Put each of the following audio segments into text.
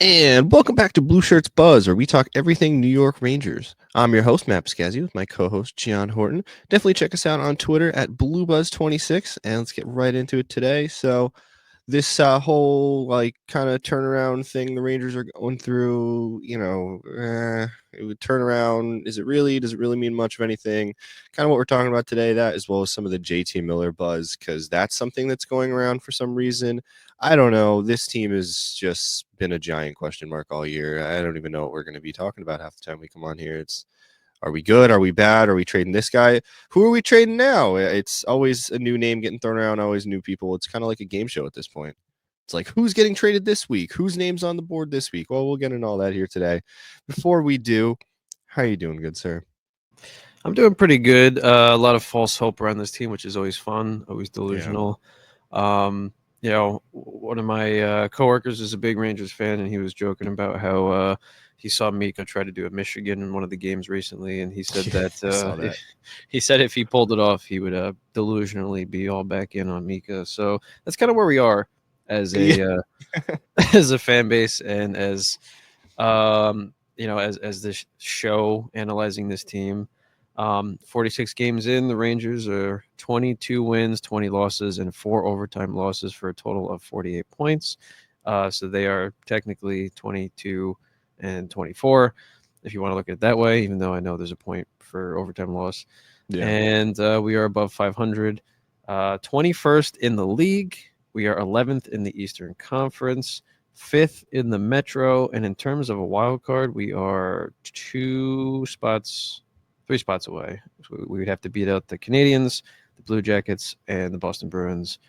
And welcome back to Blue Shirts Buzz, where we talk everything New York Rangers. I'm your host, Matt Piscazzi, with my co-host, Gian Horton. Definitely check us out on Twitter at BlueBuzz26, and let's get right into it today. So, this whole like kind of turnaround thing the Rangers are going through, it would turn around. Is it really? Does it really mean much of anything? Kind of what we're talking about today. That as well as some of the JT Miller buzz, because that's something that's going around for some reason. I don't know. This team has just been a giant question mark all year. I don't even know what we're going to be talking about half the time we come on here. It's Are we good? Are we bad? Are we trading this guy? Who are we trading now? It's always a new name getting thrown around, always new people. It's kind of like a game show at this point. It's like, who's getting traded this week? Whose name's on the board this week? Well, we'll get into all that here today. Before we do, how are you doing, good sir? I'm doing pretty good. A lot of false hope around this team, which is always fun, always Yeah. delusional. One of my coworkers is a big Rangers fan, and he was joking about how he saw Mika try to do a Michigan in one of the games recently, and he said that I saw that. he said if he pulled it off, he would delusionally be all back in on Mika. So that's kind of where we are as Yeah. a as a fan base and as as this show analyzing this team. 46 games in, the Rangers are 22 wins, 20 losses, and 4 overtime losses for a total of 48 points. So they are technically 22 and 24, if you want to look at it that way, even though I know there's a point for overtime loss. Yeah. And we are above 500, 21st in the league. We are 11th in the Eastern Conference, fifth in the Metro. And in terms of a wild card, we are 3 spots away. So we would have to beat out the Canadians, the Blue Jackets, and the Boston Bruins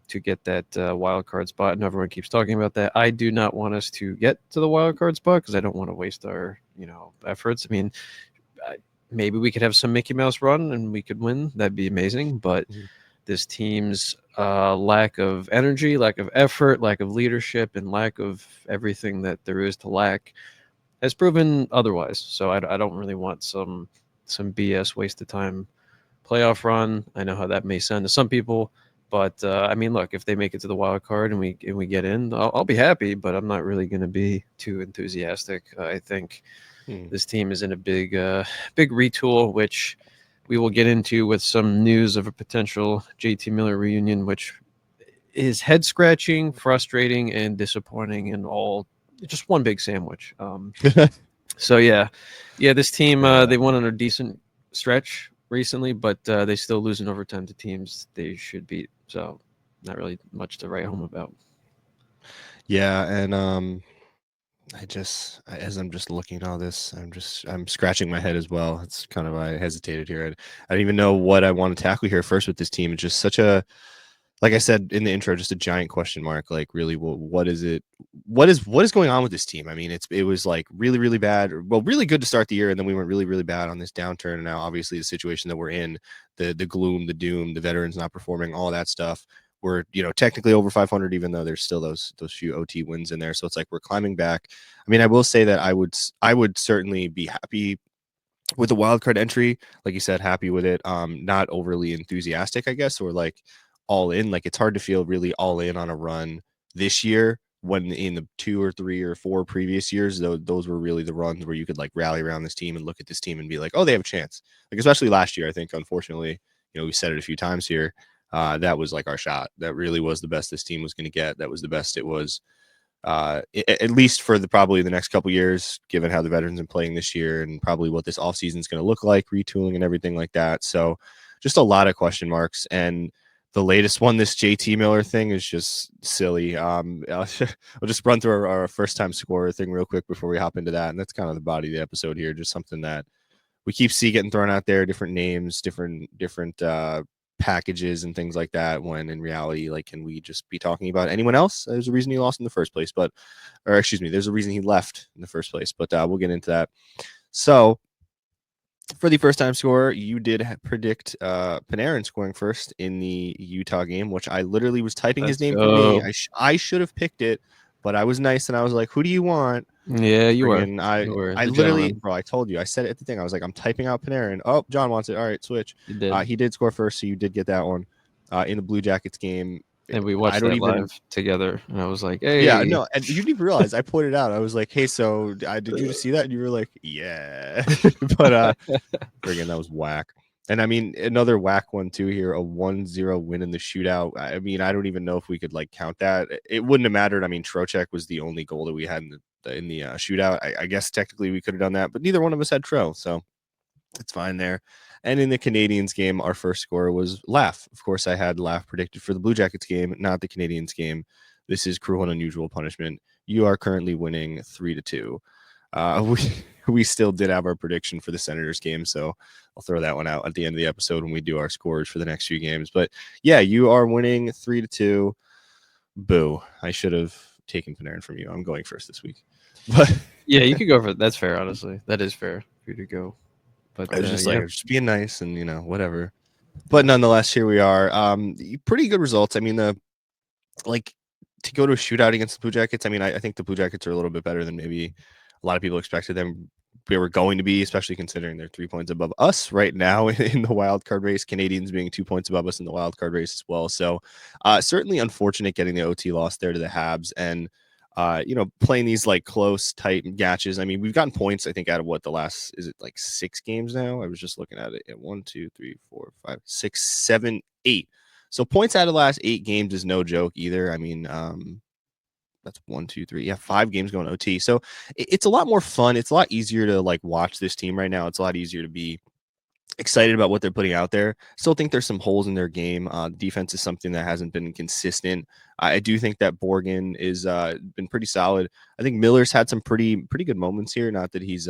to get that wild card spot. And everyone keeps talking about that. I do not want us to get to the wild card spot because I don't want to waste our efforts. I mean, maybe we could have some Mickey Mouse run and we could win. That'd be amazing. But Mhm. this team's lack of energy, lack of effort, lack of leadership, and lack of everything that there is to lack has proven otherwise. So I don't really want some BS waste of time playoff run. I know how that may sound to some people, but I mean, look, if they make it to the wild card and we get in, I'll be happy. But I'm not really going to be too enthusiastic. I think Hmm. this team is in a big retool, which we will get into with some news of a potential JT Miller reunion, which is head scratching, frustrating, and disappointing, and all just one big sandwich. So yeah, this team Yeah. they won on a decent stretch recently, but they still lose in overtime to teams they should beat. So not really much to write home about. Yeah, and as I'm just looking at all this, I'm scratching my head as well. It's kind of I hesitated here. I don't even know what I want to tackle here first with this team. It's just such a, like I said in the intro, just a giant question mark. Like, really, what is it? What is going on with this team? I mean, it was like really bad, or, well, really good to start the year, and then we went really bad on this downturn. And now, obviously, the situation that we're in, the gloom, the doom, the veterans not performing, all that stuff. We're technically over 500, even though there's still those few OT wins in there. So it's like we're climbing back. I mean, I will say that I would certainly be happy with the wild card entry, like you said, happy with it. Not overly enthusiastic, I guess, or like all in. Like it's hard to feel really all in on a run this year when in the 2 or 3 or 4 previous years, those were really the runs where you could like rally around this team and look at this team and be like, oh, they have a chance. Like especially last year, I think unfortunately, we said it a few times here. That was like our shot. That really was the best this team was going to get. That was the best it was at least for probably the next couple years, given how the veterans are playing this year and probably what this offseason is going to look like, retooling and everything like that. So just a lot of question marks. And the latest one, this JT Miller thing, is just silly. I'll just run through our first time scorer thing real quick before we hop into that. And that's kind of the body of the episode here, just something that we keep getting thrown out there, different names, different packages and things like that, when in reality, like, can we just be talking about anyone else? There's a reason he lost in the first place, or excuse me, there's a reason he left in the first place, but we'll get into that. So for the first time scorer, you did predict Panarin scoring first in the Utah game, which I literally was typing his Let's name for me. go. I should have picked it, but I was nice and I was like, who do you want? Yeah, you were. Friggin' You were I the literally, gentleman. bro, I told you, I said it at the thing. I was like, I'm typing out Panarin. Oh, John wants it. All right, switch. You did. He did score first, so you did get that one. In the Blue Jackets game, And we I watched don't that even. live together, and I was like, Yeah, "Hey." no, and you didn't even realize I pointed out. I was like, "Hey, so did you just see that?" And you were like, "Yeah," but friggin' that was whack. And I mean, another whack one too here, a 1-0 win in the shootout. I mean, I don't even know if we could like count that. It wouldn't have mattered. I mean, Trocheck was the only goal that we had in the shootout. I guess technically we could have done that, but neither one of us had Tro, so it's fine there. And in the Canadians game, our first score was Laugh. Of course, I had Laugh predicted for the Blue Jackets game, not the Canadians game. This is cruel and unusual punishment. You are currently winning 3-2. We still did have our prediction for the Senators game, so I'll throw that one out at the end of the episode when we do our scores for the next few games. But yeah, you are winning 3-2. Boo! I should have taken Panarin from you. I'm going first this week, but Yeah, you could go for that's fair. Honestly, that is fair for you to go. But I was just yeah, like, just being nice and whatever. But nonetheless, here we are. Pretty good results. I mean, like to go to a shootout against the Blue Jackets. I mean, I think the Blue Jackets are a little bit better than maybe a lot of people expected them. They were going to be, especially considering they're 3 points above us right now in the wild card race. Canadians being 2 points above us in the wild card race as well. So certainly unfortunate getting the OT loss there to the Habs and playing these like close, tight matches. I mean, we've gotten points, I think, out of what the last is it like 6 games now? I was just looking at it at 1, 2, 3, 4, 5, 6, 7, 8. So points out of the last 8 games is no joke either. I mean, that's 1, 2, 3. Yeah, 5 games going OT. So it's a lot more fun. It's a lot easier to like watch this team right now. It's a lot easier to be excited about what they're putting out there. Still think there's some holes in their game. Defense is something that hasn't been consistent. I do think that Borgen is been pretty solid. I think Miller's had some pretty good moments here. Not that he's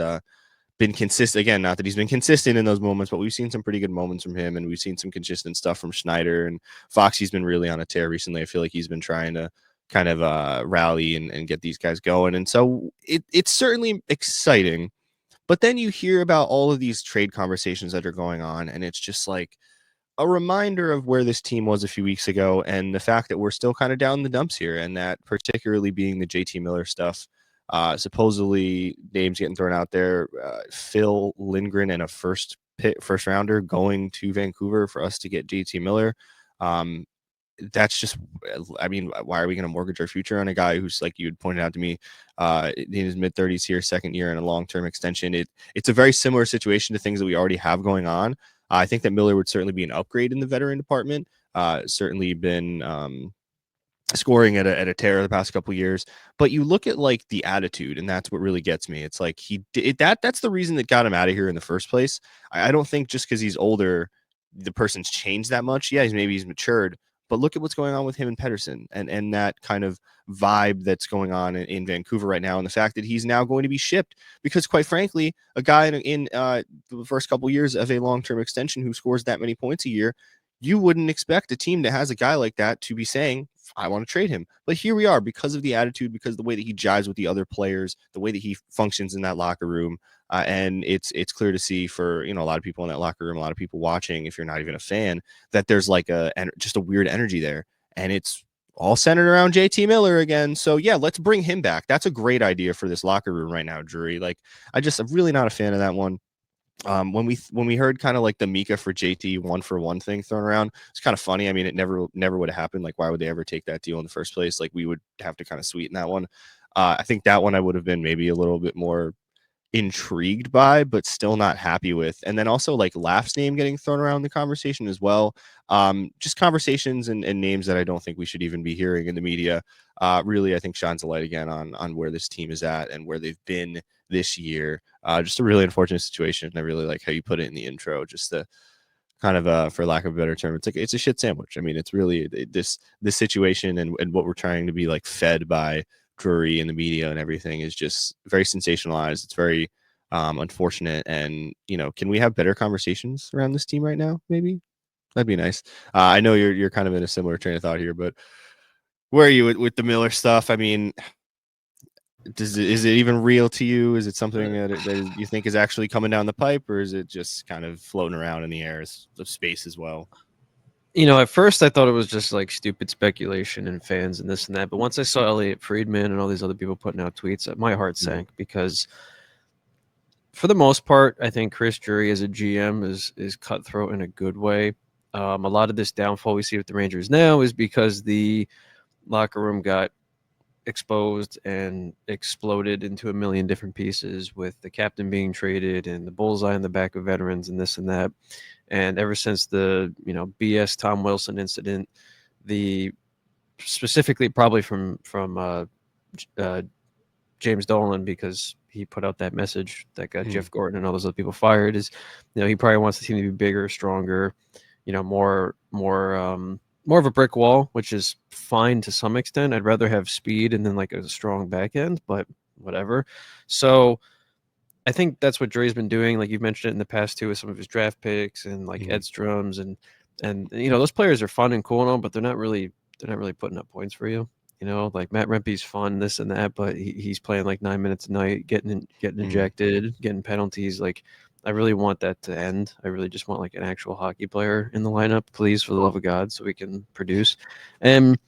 been consistent again, not that he's been consistent in those moments, but we've seen some pretty good moments from him, and we've seen some consistent stuff from Schneider, and Foxy's been really on a tear recently. I feel like he's been trying to kind of rally and get these guys going, and so it's certainly exciting. But then you hear about all of these trade conversations that are going on, and it's just like a reminder of where this team was a few weeks ago, and the fact that we're still kind of down in the dumps here, and that particularly being the JT Miller stuff. Supposedly names getting thrown out there, Phil Lindgren and a first rounder going to Vancouver for us to get JT Miller. That's just, I mean, why are we going to mortgage our future on a guy who's, like you had pointed out to me, in his mid-30s here, second year and a long-term extension? It's a very similar situation to things that we already have going on. I think that Miller would certainly be an upgrade in the veteran department. Certainly been scoring at a tear the past couple of years, but you look at like the attitude, and that's what really gets me. It's like he did that's the reason that got him out of here in the first place. I don't think just because he's older, the person's changed that much. Yeah, he's matured, but look at what's going on with him and Pedersen, and that kind of vibe that's going on in Vancouver right now, and the fact that he's now going to be shipped because, quite frankly, a guy in the first couple of years of a long-term extension who scores that many points a year, you wouldn't expect a team that has a guy like that to be saying, I want to trade him. But here we are because of the attitude, because of the way that he jives with the other players, the way that he functions in that locker room. And it's clear to see for, a lot of people in that locker room, a lot of people watching, if you're not even a fan, that there's like just a weird energy there. And it's all centered around JT Miller again. So yeah, let's bring him back. That's a great idea for this locker room right now, Drury. Like I'm really not a fan of that one. When we heard kind of like the Mika for JT 1-for-1 thing thrown around, it's kind of funny. I mean, it never would have happened. Like, why would they ever take that deal in the first place? Like, we would have to kind of sweeten that one. I think that one I would have been maybe a little bit more intrigued by, but still not happy with. And then also like Laugh's name getting thrown around the conversation as well. Just conversations and names that I don't think we should even be hearing in the media. Really, I think shines a light again on where this team is at and where they've been this year. Just a really unfortunate situation. I really like how you put it in the intro. Just the kind of for lack of a better term, it's a shit sandwich. I mean, it's really this situation and what we're trying to be like fed by Drury and the media and everything is just very sensationalized. It's very unfortunate. And can we have better conversations around this team right now? Maybe that'd be nice. I know you're kind of in a similar train of thought here, but where are you with the Miller stuff? I mean, is it even real to you? Is it something that you think is actually coming down the pipe, or is it just kind of floating around in the air of space as well? At first I thought it was just like stupid speculation and fans and this and that. But once I saw Elliot Friedman and all these other people putting out tweets, my heart sank because for the most part, I think Chris Drury as a GM is cutthroat in a good way. A lot of this downfall we see with the Rangers now is because the locker room got exposed and exploded into a million different pieces, with the captain being traded and the bullseye in the back of veterans and this and that. And ever since the BS Tom Wilson incident, the specifically probably from James Dolan, because he put out that message that got Jeff Gordon and all those other people fired, is he probably wants the team to be bigger, stronger, more of a brick wall, which is fine to some extent. I'd rather have speed and then like a strong back end, but whatever. So I think that's what Dre's been doing. Like you've mentioned it in the past too, with some of his draft picks and like Edstrom's and those players are fun and cool and all, but they're not really putting up points for you. Like Matt Rempe's fun, this and that, but he's playing like 9 minutes a night, getting ejected, getting penalties. Like, I really want that to end. I really just want like an actual hockey player in the lineup, please, for the love of God, so we can produce. And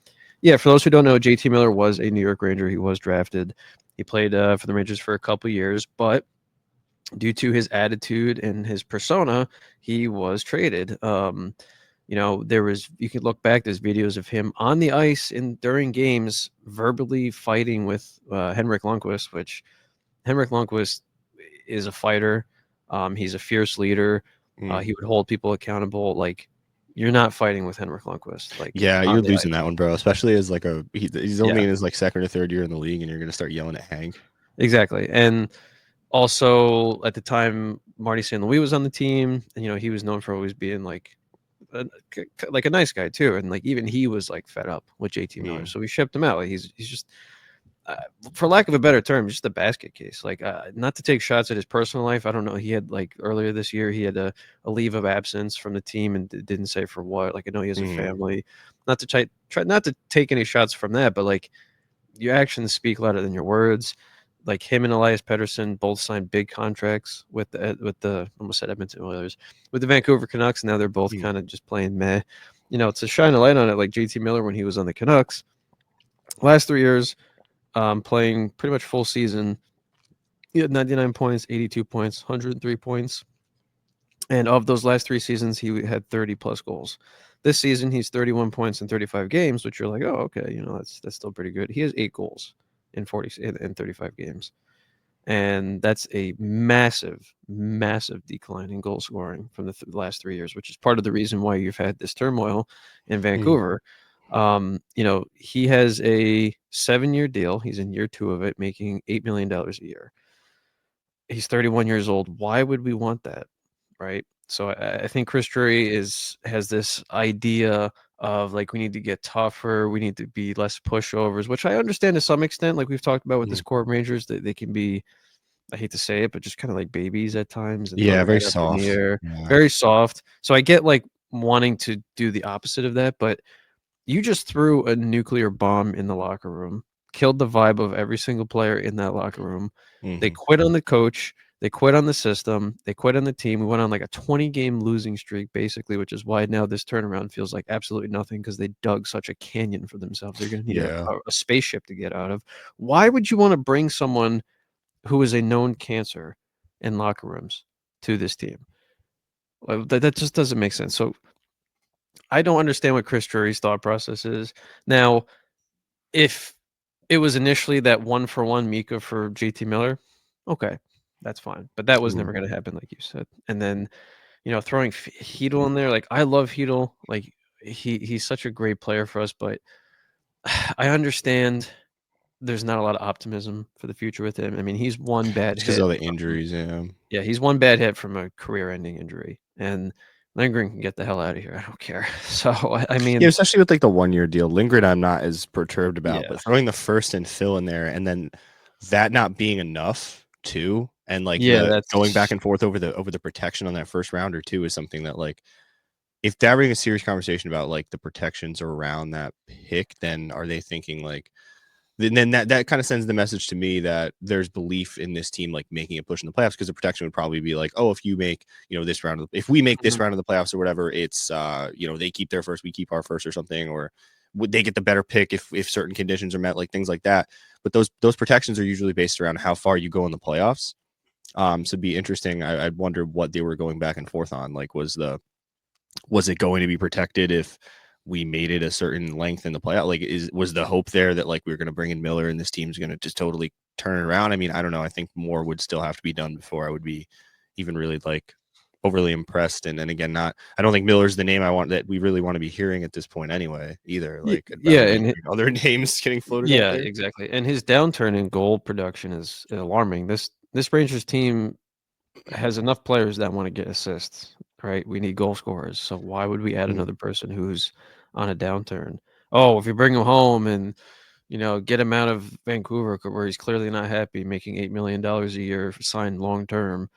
yeah, for those who don't know, JT Miller was a New York Ranger. He was drafted. He played for the Rangers for a couple years, but due to his attitude and his persona, he was traded. You could look back, there's videos of him on the ice and during games verbally fighting with Henrik Lundqvist, which Henrik Lundqvist is a fighter. He's a fierce leader. He would hold people accountable. Like, you're not fighting with Henrik Lundqvist. Like, yeah, you're losing that one, bro. Especially as like he's only in his like second or third year in the league, and you're gonna start yelling at Hank. Exactly. And also at the time, Marty St. Louis was on the team, and he was known for always being like a nice guy too, and like even he was like fed up with JT Miller, so we shipped him out. Like, he's just for lack of a better term, just a basket case. Like, not to take shots at his personal life. I don't know. He had like earlier this year, he had a leave of absence from the team and didn't say for what. Like, I know he has a family. Not to try not to take any shots from that, but like, your actions speak louder than your words. Like, him and Elias Pettersson both signed big contracts with the almost said Edmonton Oilers, with the Vancouver Canucks. Now they're both kind of just playing meh. To shine a light on it, like JT Miller when he was on the Canucks, last 3 years, playing pretty much full season, he had 99 points, 82 points, 103 points, and of those last 3 seasons, he had 30 plus goals. This season, he's 31 points in 35 games, which you're like, oh, okay, that's still pretty good. He has 8 goals in 35 games. And that's a massive, massive decline in goal scoring from the last 3 years, which is part of the reason why you've had this turmoil in Vancouver. He has a 7-year deal. He's in year 2 of it, making $8 million a year. He's 31 years old. Why would we want that? Right. So I think Chris Drury has this idea of like, we need to get tougher. We need to be less pushovers, which I understand to some extent. Like we've talked about with this core of Rangers, that they can be, I hate to say it, but just kind of like babies at times. And Yeah, very soft. Very soft. So I get like wanting to do the opposite of that, but you just threw a nuclear bomb in the locker room, killed the vibe of every single player in that locker room. They quit on the coach. They quit on the system. They quit on the team. We went on like a 20-game losing streak, basically, which is why now this turnaround feels like absolutely nothing, because they dug such a canyon for themselves. They're going to need a spaceship to get out of. Why would you want to bring someone who is a known cancer in locker rooms to this team? That just doesn't make sense. So I don't understand what Chris Drury's thought process is. Now, if it was initially that 1-for-1 Mika for JT Miller, okay, that's fine. But that was never going to happen, like you said. And then, throwing Chytil in there, like, I love Chytil. Like, he's such a great player for us, but I understand there's not a lot of optimism for the future with him. I mean, he's one bad hit. Because of all the injuries, Yeah, he's one bad hit from a career-ending injury. And Lindgren can get the hell out of here. I don't care. So, I mean... Yeah, especially with, like, the 1-year deal. Lindgren I'm not as perturbed about, but throwing the first and Phil in there, and then that not being enough, too, and, like, that's going back and forth over the protection on that first rounder, too, is something that, like, if they're having a serious conversation about, like, the protections around that pick, then are they thinking, like... Then that kind of sends the message to me that there's belief in this team, like, making a push in the playoffs, because the protection would probably be like, oh, if you make, this round, if we make this round of the playoffs or whatever, it's, they keep their first, we keep our first or something, or would they get the better pick if certain conditions are met, like things like that. But those protections are usually based around how far you go in the playoffs. So it'd be interesting. I'd wonder what they were going back and forth on. Like, was the was it going to be protected if we made it a certain length in the playoff? Like, was the hope there that like we were going to bring in Miller and this team's going to just totally turn it around? I mean, I don't know. I think more would still have to be done before I would be even really like overly impressed. And then again, not I don't think Miller's the name I want that we really want to be hearing at this point anyway. Either like I'd Yeah, rather be and hearing other names getting floated out yeah, there. exactly. And his downturn in goal production is alarming. This Rangers team has enough players that want to get assists, right? We need goal scorers. So why would we add Mm. another person who's on a downturn? Oh, if you bring him home and get him out of Vancouver where he's clearly not happy, making $8 million a year signed long term,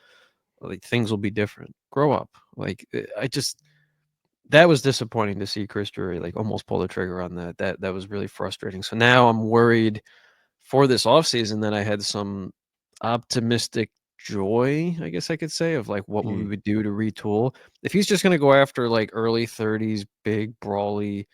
like things will be different. Grow up. Like that was disappointing to see Chris Drury like almost pull the trigger on that. That was really frustrating. So now I'm worried for this offseason that I had some optimistic joy, I guess I could say, of like what we would do to retool. If he's just gonna go after like early 30s, big brawly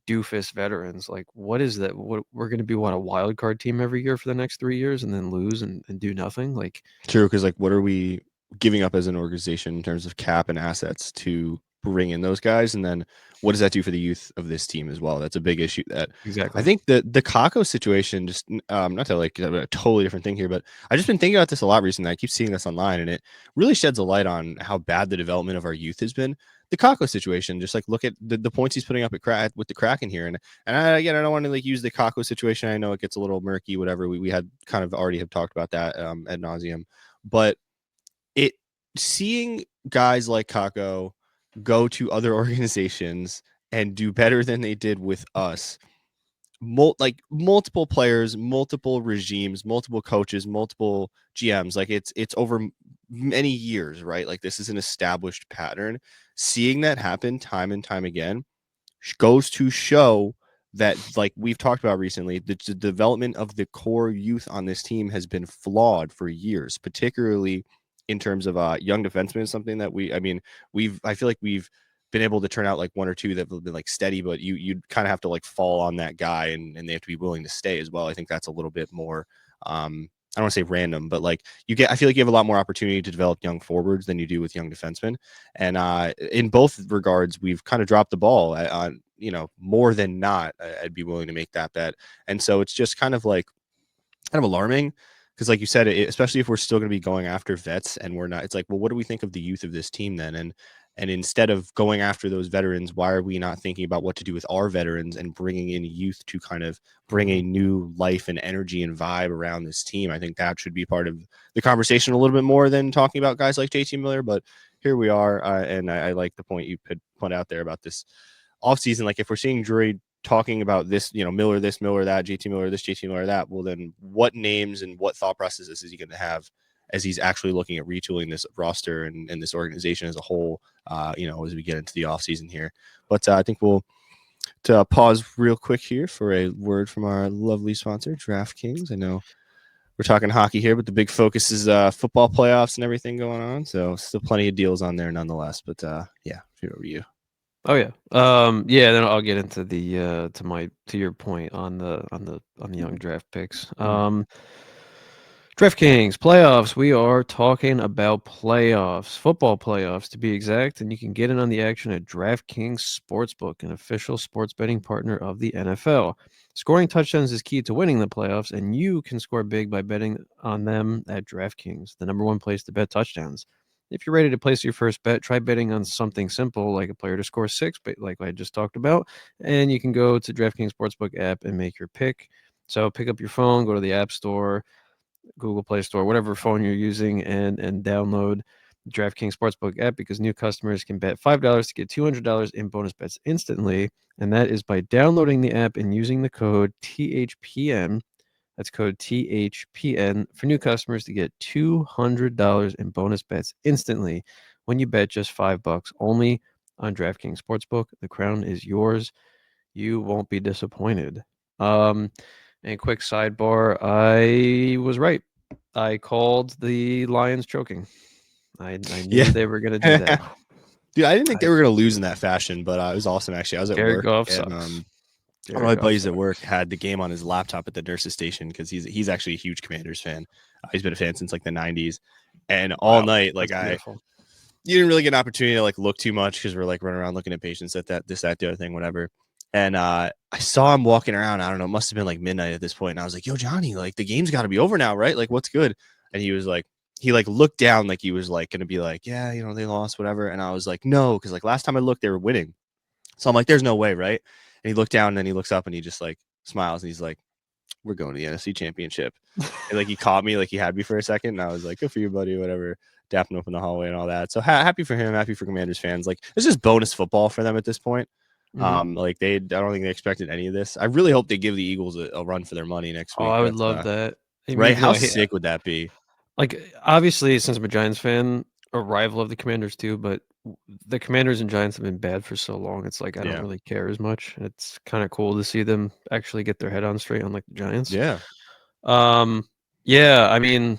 doofus veterans, like what is that? What we're gonna be a wild card team every year for the next 3 years and then lose and do nothing? Like True, because like what are we giving up as an organization in terms of cap and assets to bring in those guys? And then what does that do for the youth of this team as well? That's a big issue that I exactly. think the Kako situation just not to like a totally different thing here, but I just been thinking about this a lot recently. I keep seeing this online and it really sheds a light on how bad the development of our youth has been. The Kako situation, just like look at the points he's putting up at with the Kraken here. And again, I don't want to like use the Kako situation. I know it gets a little murky, whatever. We had kind of already have talked about that ad nauseum, but it seeing guys like Kako go to other organizations and do better than they did with us. Like multiple players, multiple regimes, multiple coaches, multiple GMs. Like it's over many years, right? Like this is an established pattern. Seeing that happen time and time again goes to show that, like we've talked about recently, the development of the core youth on this team has been flawed for years, particularly in terms of young defensemen. Is something that I feel like we've been able to turn out like one or two that have been like steady, but you kind of have to like fall on that guy and they have to be willing to stay as well. I think that's a little bit more I don't want to say random, but like I feel like you have a lot more opportunity to develop young forwards than you do with young defensemen. And in both regards, we've kind of dropped the ball on, more than not. I'd be willing to make that bet. And so it's just kind of alarming because like you said, especially if we're still going to be going after vets and we're not, it's like, well, what do we think of the youth of this team then? And instead of going after those veterans, why are we not thinking about what to do with our veterans and bringing in youth to kind of bring a new life and energy and vibe around this team? I think that should be part of the conversation a little bit more than talking about guys like JT Miller. But here we are. And I like the point you could point out there about this offseason. Like if we're seeing Drury talking about this, Miller, this, Miller, that, JT Miller, this, JT Miller, that, well, then what names and what thought processes is he going to have as he's actually looking at retooling this roster and this organization as a whole, as we get into the offseason here. But I think we'll pause real quick here for a word from our lovely sponsor, DraftKings. I know we're talking hockey here, but the big focus is football playoffs and everything going on. So still plenty of deals on there nonetheless. But yeah, over to you. Oh yeah. Yeah, then I'll get into the to your point on the young draft picks. DraftKings playoffs. We are talking about playoffs, football playoffs to be exact, and you can get in on the action at DraftKings Sportsbook, an official sports betting partner of the NFL. Scoring touchdowns is key to winning the playoffs, and you can score big by betting on them at DraftKings, the number one place to bet touchdowns. If you're ready to place your first bet, try betting on something simple like a player to score 6, like I just talked about, and you can go to DraftKings Sportsbook app and make your pick. So pick up your phone, go to the App Store, Google Play Store, whatever phone you're using, and download the DraftKings Sportsbook app because new customers can bet $5 to get $200 in bonus bets instantly, and that is by downloading the app and using the code THPN. That's code THPN for new customers to get $200 in bonus bets instantly when you bet just $5 only on DraftKings Sportsbook. The crown is yours. You won't be disappointed. And quick sidebar, I was right. I called the Lions choking. I knew they were going to do that. Dude, I didn't think they were going to lose in that fashion, but it was awesome, actually. I was at Jared work. Goff And, sucks. one of my buddies at work had the game on his laptop at the nurse's station because he's actually a huge Commanders fan. He's been a fan since like the 90s. And all night, like you didn't really get an opportunity to like look too much because we're like running around looking at patients at that, this, that, the other thing, whatever. And I saw him walking around. I don't know, it must have been like midnight at this point. And I was like, yo, Johnny, like the game's got to be over now, right? Like, what's good? And he was like, he like looked down like he was like going to be like, yeah, you know, they lost, whatever. And I was like, no, because like last time I looked, they were winning. So I'm like, there's no way, right? And he looked down and then he looks up and he just like smiles and he's like, we're going to the NFC Championship. And like he caught me, like he had me for a second. And I was like, good for you, buddy, whatever. Dapping up in the hallway and all that. So happy for him, happy for Commanders fans. Like it's just bonus football for them at this point. Like I don't think they expected any of this. I really hope they give the Eagles a run for their money next Oh, week. I would love that. I mean, Right? you How know, sick would that be? like obviously, since I'm a Giants fan, a rival of the Commanders too, but the Commanders and Giants have been bad for so long. It's like I don't Yeah. really care as much. It's kind of cool to see them actually get their head on straight, unlike the Giants. Yeah. Yeah. I mean,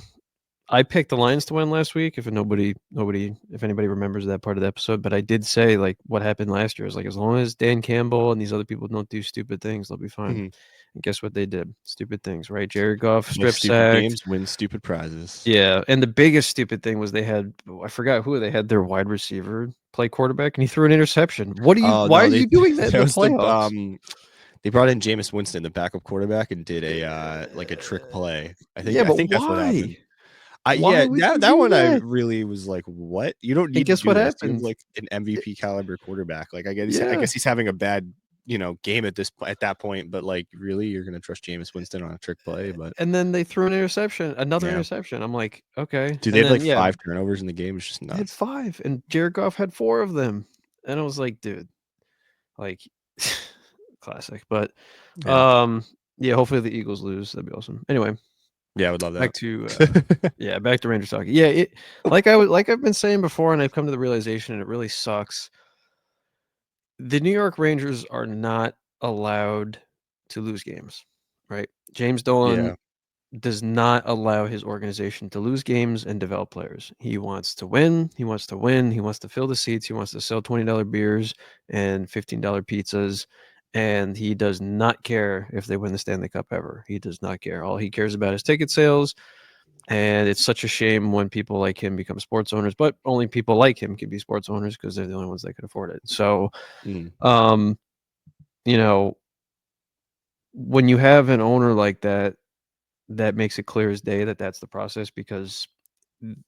I picked the Lions to win last week. If anybody remembers that part of the episode, but I did say like what happened last year is like as long as Dan Campbell and these other people don't do stupid things, they'll be fine. Mhm. And guess what they did? Stupid things, right? Jared Goff Play strip stupid sacked. games, win stupid prizes. Yeah, and the biggest stupid thing was they had I forgot who they had their wide receiver play quarterback, and he threw an interception. What are you? Oh, why no, are you doing that in the was playoffs? they brought in Jameis Winston, the backup quarterback, and did a like a trick play. I think Yeah, but that's what happened. why? Yeah, Would you that do one I that? really was like, what? You don't And need to guess do what this. You have happened? like an MVP caliber quarterback. Like I guess Yeah. he's having a bad, you know, game at that point, but like really you're gonna trust Jameis Winston on a trick play. But And then they threw an interception, another yeah. interception. I'm like, okay. Dude, they And had like then 5 turnovers in the game. It's just they had nuts. 5, and Jared Goff had 4 of them. And I was like, dude, like classic. But Yeah. yeah, hopefully the Eagles lose. That'd be awesome. Anyway, Yeah, I would love that. back to back to Rangers talking. Yeah, like I've been saying before, and I've come to the realization, and it really sucks. The New York Rangers are not allowed to lose games, right? James Dolan Yeah. does not allow his organization to lose games and develop players. He wants to win. He wants to win. He wants to fill the seats. He wants to sell $20 beers and $15 pizzas. And he does not care if they win the Stanley Cup ever. He does not care. All he cares about is ticket sales. And it's such a shame when people like him become sports owners, but only people like him can be sports owners because they're the only ones that can afford it. So, you know, when you have an owner like that, that makes it clear as day that that's the process, because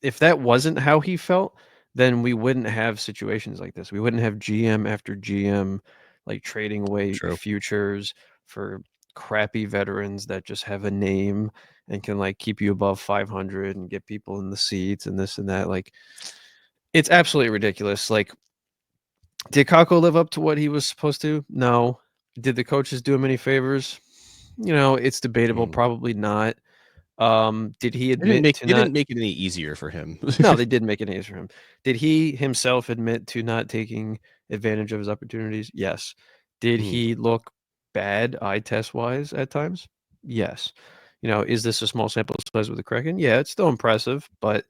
if that wasn't how he felt, then we wouldn't have situations like this. We wouldn't have GM after GM like trading away True. futures for crappy veterans that just have a name and can like keep you above 500 and get people in the seats and this and that. Like it's absolutely ridiculous. Like, did Kako live up to what he was supposed to? No. Did the coaches do him any favors? You know, it's debatable. Probably not. Did he admit to They not? didn't make it any easier for him. No, they didn't make it easier for him. Did he himself admit to not taking advantage of his opportunities? Yes. Did he look bad eye test wise at times? Yes. You know, is this a small sample size with the Kraken? Yeah, it's still impressive, but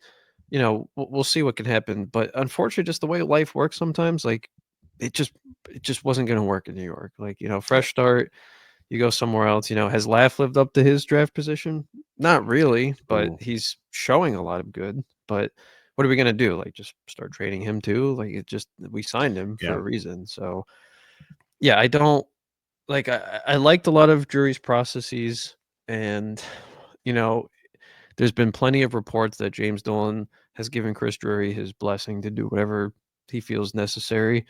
you know, we'll see what can happen. But unfortunately, just the way life works sometimes, like it just wasn't going to work in New York. Like, you know, fresh start, you go somewhere else. You know, has Laugh lived up to his draft position? Not really, but he's showing a lot of good. But what are we gonna do? Like, just start trading him too? Like, we signed him for a reason. So, yeah, I don't like. I liked a lot of Drury's processes, and you know, there's been plenty of reports that James Dolan has given Chris Drury his blessing to do whatever he feels necessary.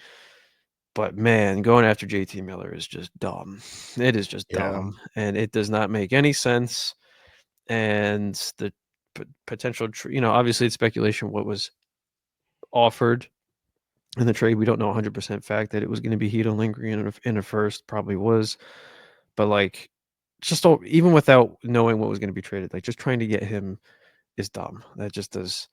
But man, going after JT Miller is just dumb. It is just dumb, and it does not make any sense. And the potential, you know, obviously it's speculation what was offered in the trade. We don't know 100% fact that it was going to be Hedo Lindgren in a first, probably was. But like, just don't, even without knowing what was going to be traded, like just trying to get him is dumb. That just does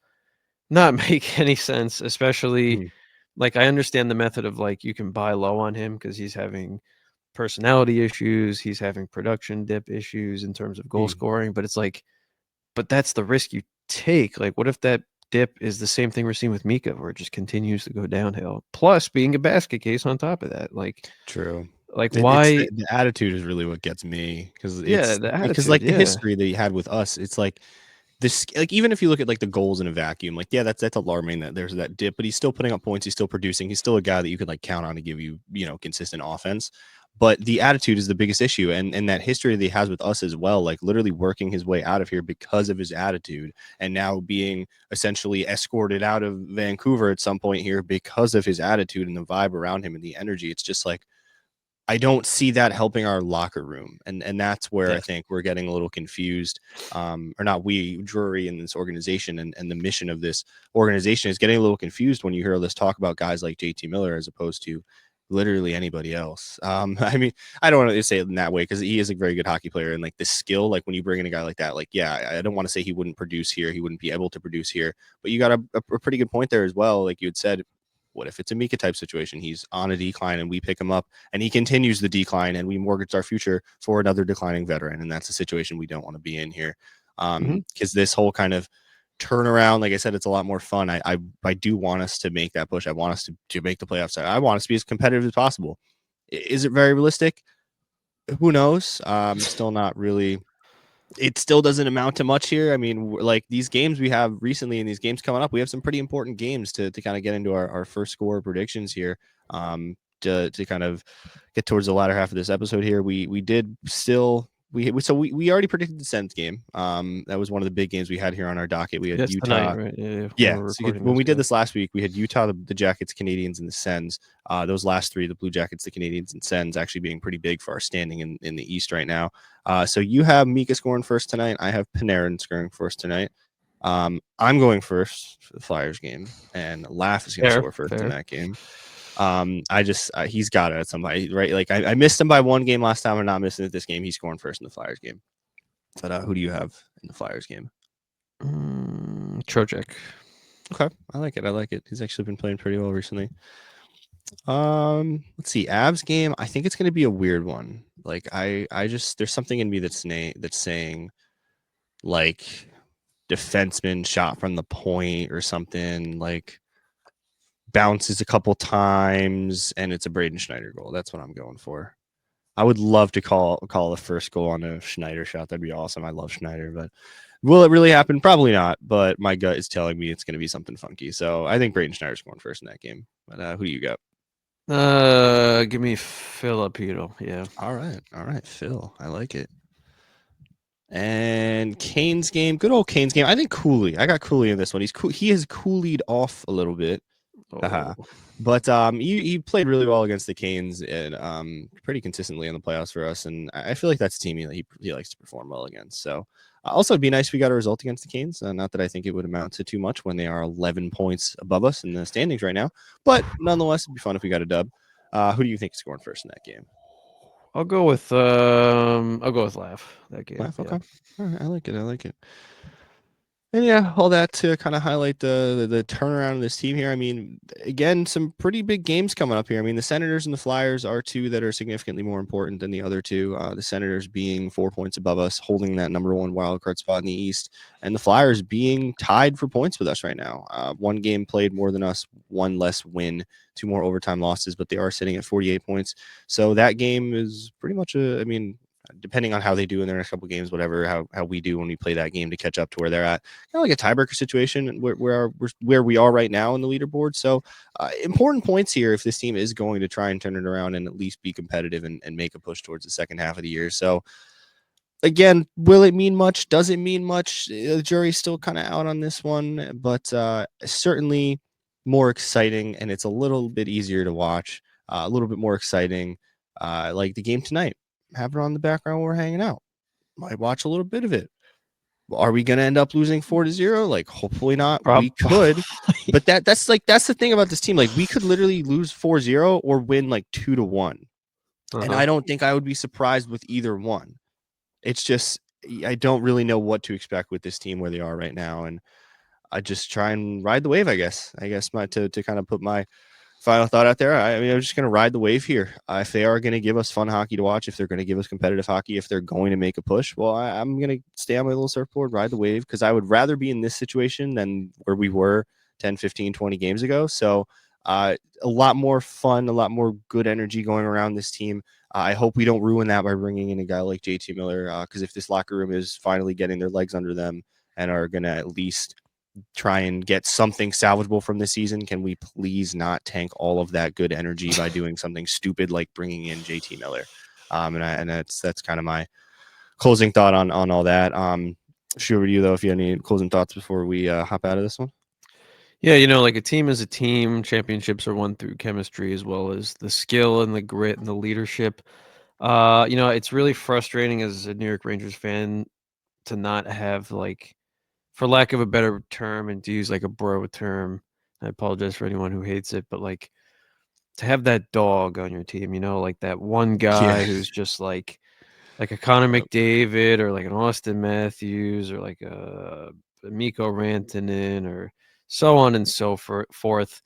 not make any sense, especially. Like, I understand the method of like you can buy low on him because he's having personality issues, he's having production dip issues in terms of goal scoring, but it's like, but that's the risk you take. Like, what if that dip is the same thing we're seeing with Mika, where it just continues to go downhill? Plus, being a basket case on top of that, like, True. like why? The attitude is really what gets me because Yeah, the attitude, like the yeah. history that he had with us. It's like this, like, even if you look at like the goals in a vacuum, like, yeah, that's alarming that there's that dip, but he's still putting up points, he's still producing, he's still a guy that you could like count on to give you, consistent offense. But the attitude is the biggest issue, and that history that he has with us as well, like literally working his way out of here because of his attitude, and now being essentially escorted out of Vancouver at some point here because of his attitude and the vibe around him and the energy. It's just like, I don't see that helping our locker room, and that's where I Yeah. think we're getting a little confused. Or not we, Drury, in this organization, and the mission of this organization is getting a little confused when you hear all this talk about guys like JT Miller as opposed to literally anybody else. I mean, I don't want to say it in that way because he is a very good hockey player, and like the skill, like when you bring in a guy like that, like, yeah, I don't want to say he wouldn't produce here, he wouldn't be able to produce here, but you got a pretty good point there as well. Like you had said, what if it's a Mika type situation? He's on a decline and we pick him up and he continues the decline and we mortgage our future for another declining veteran. And that's a situation we don't want to be in here. Mhm. Because this whole kind of turnaround, like I said, it's a lot more fun. I do want us to make that push. I want us to make the playoffs. I want us to be as competitive as possible. Is it very realistic? Who knows? Still not really. It still doesn't amount to much here. I mean, like these games we have recently and these games coming up, we have some pretty important games to kind of get into our first score predictions here. To kind of get towards the latter half of this episode here, we did still we already predicted the Sens game. That was one of the big games we had here on our docket. We had Yes, Utah. tonight, right? Yeah, when Yeah, we're so recording when this, we did yeah. this last week, we had Utah, the Jackets, Canadians, and the Sens. Those last three, the Blue Jackets, the Canadians, and Sens, actually being pretty big for our standing in the East right now. So you have Mika scoring first tonight. I have Panarin scoring first tonight. I'm going first for the Flyers game, and Laugh is going to Fair, score first in fair. that game. He's got it at somebody, right? Like I missed him by one game last time. I'm not missing it this game. He's scoring first in the Flyers game. But who do you have in the Flyers game? Trocheck. Okay, I like it. I like it. He's actually been playing pretty well recently. Let's see. Avs game. I think it's going to be a weird one. Like I just there's something in me that's saying like defenseman shot from the point or something, like bounces a couple times and it's a Braden Schneider goal. That's what I'm going for. I would love to call the first goal on a Schneider shot. That'd be awesome. I love Schneider, but will it really happen? Probably not. But my gut is telling me it's going to be something funky. So I think Braden Schneider's going first in that game. But who do you got? Give me Filipino. Yeah. All right, Phil. I like it. And Kane's game, good old Kane's game. I think Cooley. I got Cooley in this one. He's cool. He has cooled off a little bit. Oh. But he played really well against the Canes and pretty consistently in the playoffs for us. And I feel like that's a team that he likes to perform well against. So also it'd be nice if we got a result against the Canes. Not that I think it would amount to too much when they are 11 points above us in the standings right now, but nonetheless, it'd be fun if we got a dub. Who do you think is scoring first in that game? I'll go with Laugh that game. Laugh, Yeah. okay. All right, I like it. I like it. And yeah, all that to kind of highlight the turnaround of this team here. I mean, again, some pretty big games coming up here. I mean, the Senators and the Flyers are two that are significantly more important than the other two. The Senators being 4 points above us, holding that number one wild card spot in the East, and the Flyers being tied for points with us right now. One game played more than us, one less win, two more overtime losses, but they are sitting at 48 points. So that game is pretty much depending on how they do in their next couple games, whatever, how we do when we play that game to catch up to where they're at, kind of like a tiebreaker situation where we are right now in the leaderboard. So important points here if this team is going to try and turn it around and at least be competitive and make a push towards the second half of the year. So again, will it mean much? Does it mean much? The jury's still kind of out on this one, but certainly more exciting, and it's a little bit easier to watch, a little bit more exciting, like the game tonight. Have it on the background while we're hanging out. Might watch a little bit of it. Are we going to end up losing 4-0? Like, hopefully not. We could, but that's the thing about this team. Like, we could literally lose 4-0 or win like 2-1. And I don't think I would be surprised with either one. It's just, I don't really know what to expect with this team where they are right now. And I just try and ride the wave, I guess. To kind of put my final thought out there. I mean, I'm just going to ride the wave here. If they are going to give us fun hockey to watch, if they're going to give us competitive hockey, if they're going to make a push, well, I'm going to stay on my little surfboard, ride the wave, because I would rather be in this situation than where we were 10, 15, 20 games ago. So a lot more fun, a lot more good energy going around this team. I hope we don't ruin that by bringing in a guy like JT Miller, because if this locker room is finally getting their legs under them and are going to at least try and get something salvageable from this season, can we please not tank all of that good energy by doing something stupid like bringing in JT Miller? And that's kind of my closing thought on all that. Shoot over to you though, if you have any closing thoughts before we hop out of this one. Yeah, like a team is a team. Championships are won through chemistry as well as the skill and the grit and the leadership. It's really frustrating as a New York Rangers fan to not have, like, for lack of a better term, and to use like a bro term, I apologize for anyone who hates it, but like to have that dog on your team, like that one guy who's just like a Connor McDavid or like an Austin Matthews or like a Mikko Rantanen or so on and so forth.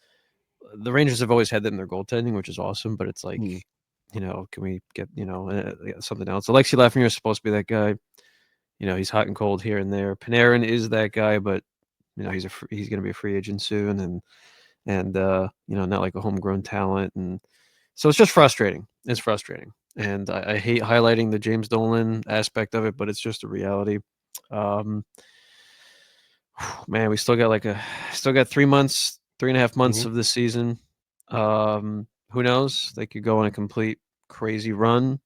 The Rangers have always had that in their goaltending, which is awesome, but it's like, can we get, something else? Alexi Lafreniere is supposed to be that guy. He's hot and cold here and there. Panarin is that guy, but he's going to be a free agent soon, and not like a homegrown talent, and so it's just frustrating. It's frustrating, and I hate highlighting the James Dolan aspect of it, but it's just a reality. Man, we still got 3 months, 3.5 months of this season. Who knows? They could go on a complete crazy run.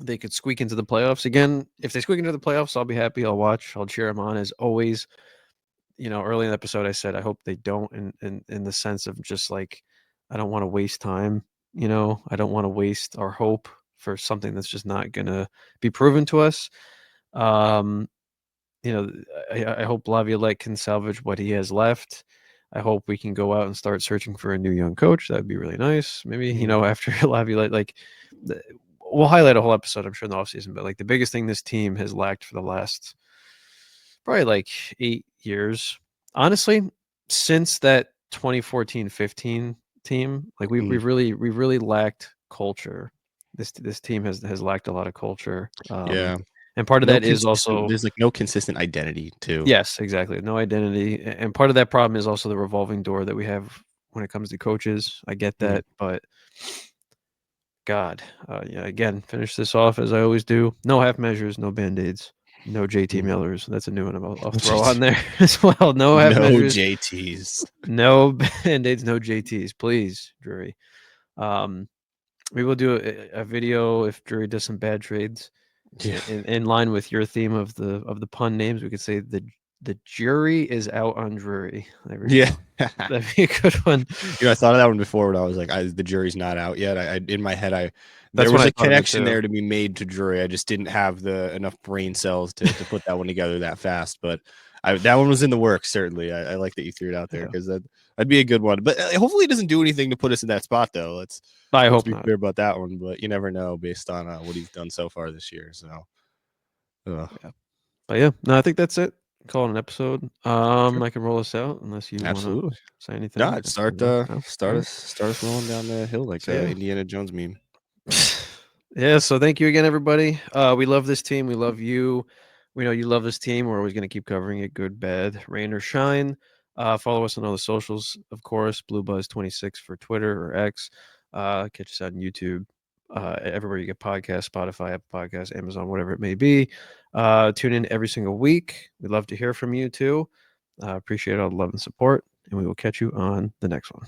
They could squeak into the playoffs again. If they squeak into the playoffs, I'll be happy. I'll watch. I'll cheer them on as always. Early in the episode, I said I hope they don't, in the sense of just like, I don't want to waste time. I don't want to waste our hope for something that's just not going to be proven to us. I hope Laviolette can salvage what he has left. I hope we can go out and start searching for a new young coach. That'd be really nice. Maybe, after Laviolette, we'll highlight a whole episode, I'm sure, in the offseason, but like the biggest thing this team has lacked for the last probably like 8 years, honestly, since that 2014-15 team, like we've really lacked culture. This team has lacked a lot of culture. And part of that is also there's like no consistent identity too. Yes, exactly. No identity. And part of that problem is also the revolving door that we have when it comes to coaches. I get that, but God, again, finish this off as I always do. No half measures, no band-aids, no JT Millers. That's a new one I'll throw on there as well. No half measures. JTs. No band-aids, no JTs. Please, Drury. We will do a video if Drury does some bad trades. In line with your theme of the pun names, we could say the jury is out on Drury. That'd be a good one. I thought of that one before when I was like, the jury's not out yet. I in my head, there was a connection there to be made to Drury. I just didn't have enough brain cells to put that one together that fast. But that one was in the works, certainly. I like that you threw it out there because that'd be a good one. But hopefully it doesn't do anything to put us in that spot, though. Let's be clear about that one. But you never know based on what he's done so far this year. So, But no, I think that's it. Call it an episode. I can roll us out unless you want to say anything. No, start us rolling down the hill like Indiana Jones meme. Yeah, so thank you again, everybody. We love this team. We love you. We know you love this team. We're always going to keep covering it, good, bad, rain or shine. Follow us on all the socials, of course. BlueBuzz26 for Twitter or X. Catch us out on YouTube. Everywhere you get podcasts, Spotify, Apple Podcasts, Amazon, whatever it may be. Tune in every single week. We'd love to hear from you too. Appreciate all the love and support, and we will catch you on the next one.